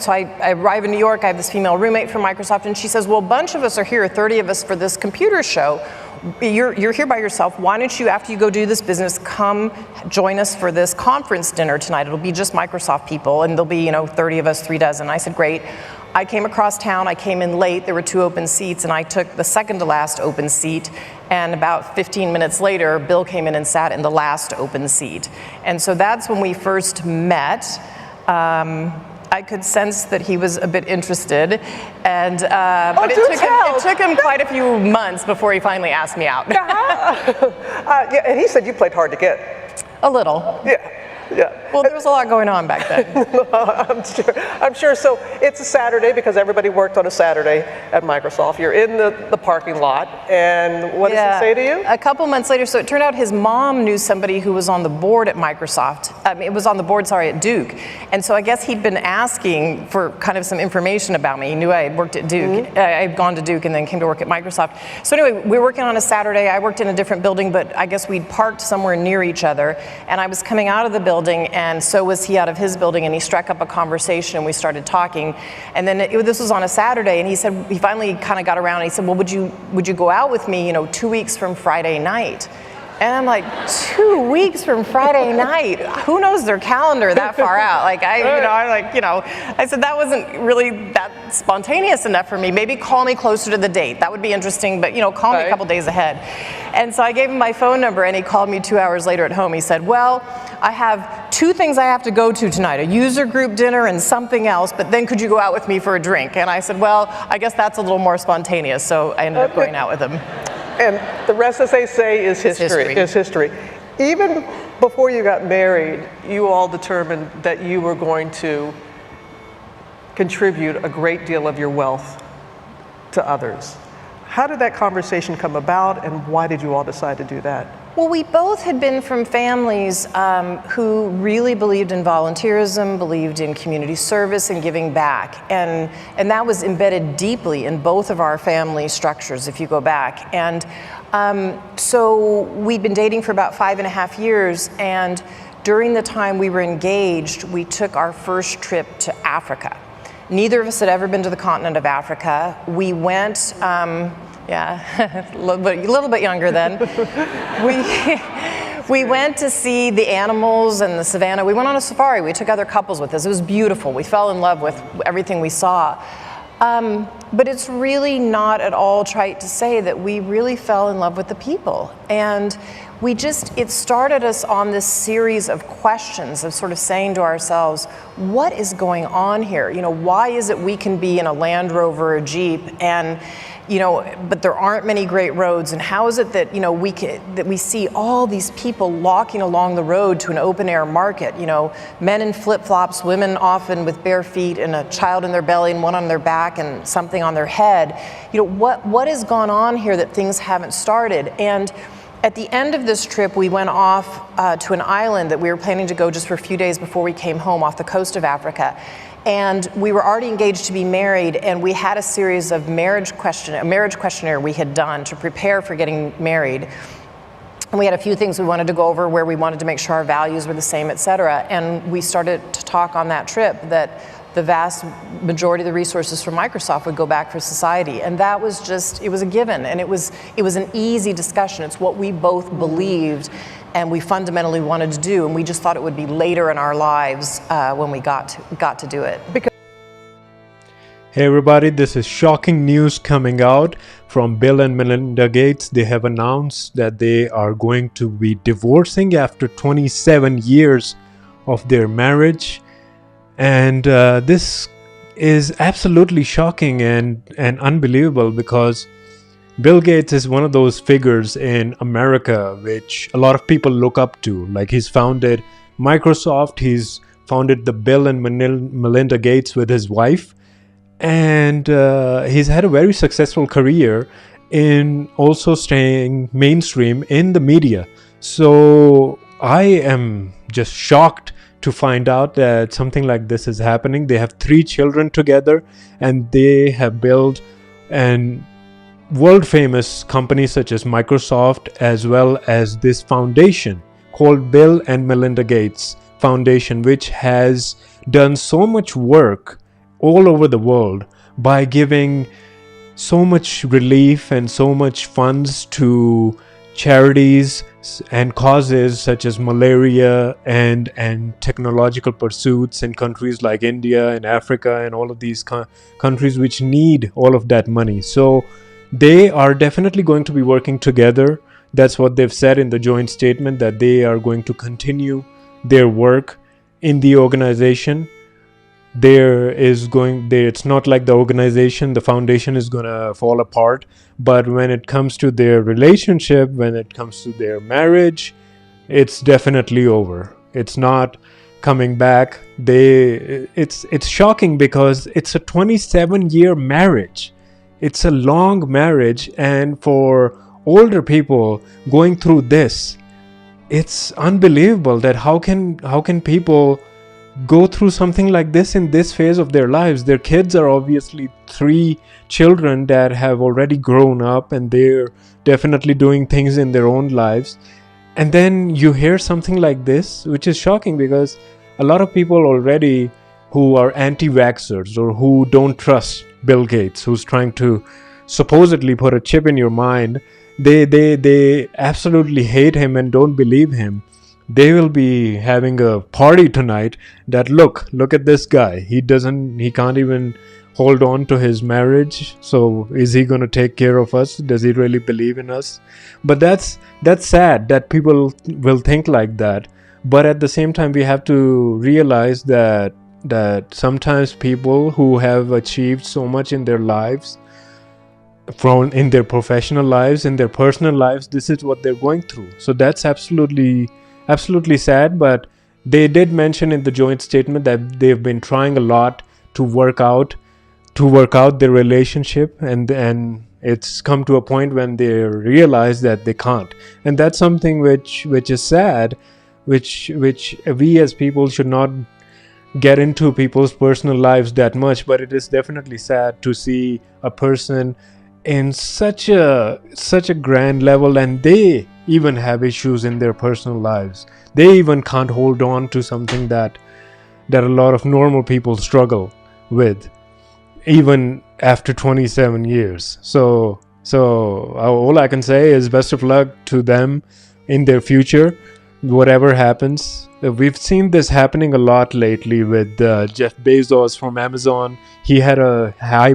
So I arrive in New York, I have this female roommate from Microsoft, and she says, well, a bunch of us are here, 30 of us for this computer show. You're here by yourself. Why don't you, after you go do this business, come join us for this conference dinner tonight? It'll be just Microsoft people, and there'll be, 30 of us, 3 dozen. I said, great. I came across town, I came in late, there were 2 open seats, and I took the second to last open seat, and about 15 minutes later, Bill came in and sat in the last open seat. And so that's when we first met. I could sense that he was a bit interested, and but it took him quite a few months before he finally asked me out. Yeah, and he said you played hard to get. A little. Yeah. Well, there was a lot going on back then. I'm sure. So it's a Saturday because everybody worked on a Saturday at Microsoft. You're in the parking lot, and what does he say to you? A couple months later, so it turned out his mom knew somebody who was on the board at Microsoft. It was on the board, at Duke. And so I guess he'd been asking for kind of some information about me. He knew I had worked at Duke. Mm-hmm. I had gone to Duke and then came to work at Microsoft. So anyway, we were working on a Saturday. I worked in a different building, but I guess we'd parked somewhere near each other. And I was coming out of the building, and so was he out of his building, and he struck up a conversation, and we started talking. And then this was on a Saturday, and he said, he finally kind of got around, and he said, well, would you go out with me, 2 weeks from Friday night? And I'm like, 2 weeks from Friday night? Who knows their calendar that far out? I said, that wasn't really that spontaneous enough for me. Maybe call me closer to the date. That would be interesting, but call me a couple days ahead. And so I gave him my phone number, and he called me 2 hours later at home. He said, well, I have 2 things I have to go to tonight, a user group dinner and something else, but then could you go out with me for a drink? And I said, well, I guess that's a little more spontaneous, so I ended up going out with him. And the rest, as they say, is history. Even before you got married, you all determined that you were going to contribute a great deal of your wealth to others. How did that conversation come about, and why did you all decide to do that? Well, we both had been from families who really believed in volunteerism, believed in community service and giving back. And that was embedded deeply in both of our family structures, if you go back. And so we'd been dating for about 5.5 years, and during the time we were engaged, we took our first trip to Africa. Neither of us had ever been to the continent of Africa. We went, a little bit younger then. We went to see the animals and the savannah. We went on a safari. We took other couples with us. It was beautiful. We fell in love with everything we saw. But it's really not at all trite to say that we really fell in love with the people. And it started us on this series of questions of sort of saying to ourselves, what is going on here? Why is it we can be in a Land Rover or a Jeep and but there aren't many great roads, and how is it that we see all these people walking along the road to an open air market, men in flip-flops, women often with bare feet and a child in their belly and one on their back and something on their head. What has gone on here that things haven't started? And at the end of this trip, we went off to an island that we were planning to go just for a few days before we came home off the coast of Africa. And we were already engaged to be married, and we had a series of marriage questionnaire we had done to prepare for getting married. And we had a few things we wanted to go over where we wanted to make sure our values were the same, et cetera. And we started to talk on that trip that the vast majority of the resources from Microsoft would go back for society. And that was it was a given. And it was an easy discussion. It's what we both believed and we fundamentally wanted to do. And we just thought it would be later in our lives when we got to do it. Hey everybody, this is shocking news coming out from Bill and Melinda Gates. They have announced that they are going to be divorcing after 27 years of their marriage. And this is absolutely shocking and unbelievable, because Bill Gates is one of those figures in America which a lot of people look up to. Like, he's founded Microsoft, he's founded the Bill and Melinda Gates with his wife, and he's had a very successful career in also staying mainstream in the media. So I am just shocked to find out that something like this is happening. They have 3 children together, and they have built an world famous companies such as Microsoft, as well as this foundation called Bill and Melinda Gates Foundation, which has done so much work all over the world by giving so much relief and so much funds to charities and causes such as malaria and technological pursuits in countries like India and Africa and all of these countries which need all of that money. So they are definitely going to be working together. That's what they've said in the joint statement, that they are going to continue their work in the organization. It's not like the organization, the foundation is going to fall apart, but when it comes to their relationship, when it comes to their marriage, it's definitely over. It's not coming back. It's shocking because it's a 27-year marriage. It's a long marriage, and for older people going through this, it's unbelievable that how can people go through something like this in this phase of their lives. Their kids are obviously 3 children that have already grown up, and they're definitely doing things in their own lives. And then you hear something like this, which is shocking because a lot of people already who are anti-vaxxers or who don't trust Bill Gates, who's trying to supposedly put a chip in your mind, they absolutely hate him and don't believe him. They will be having a party tonight that look at this guy. He can't even hold on to his marriage. So is he going to take care of us? Does he really believe in us? But that's sad that people will think like that. But at the same time, we have to realize that sometimes people who have achieved so much in their lives, in their professional lives, in their personal lives, this is what they're going through. So that's absolutely sad. But they did mention in the joint statement that they've been trying a lot to work out their relationship, and it's come to a point when they realize that they can't. And that's something which is sad, which we as people should not get into people's personal lives that much. But it is definitely sad to see a person in such a grand level, and they even have issues in their personal lives. They even can't hold on to something that a lot of normal people struggle with, even after 27 years. So all I can say is best of luck to them in their future, whatever happens. We've seen this happening a lot lately with Jeff Bezos from Amazon. He had a high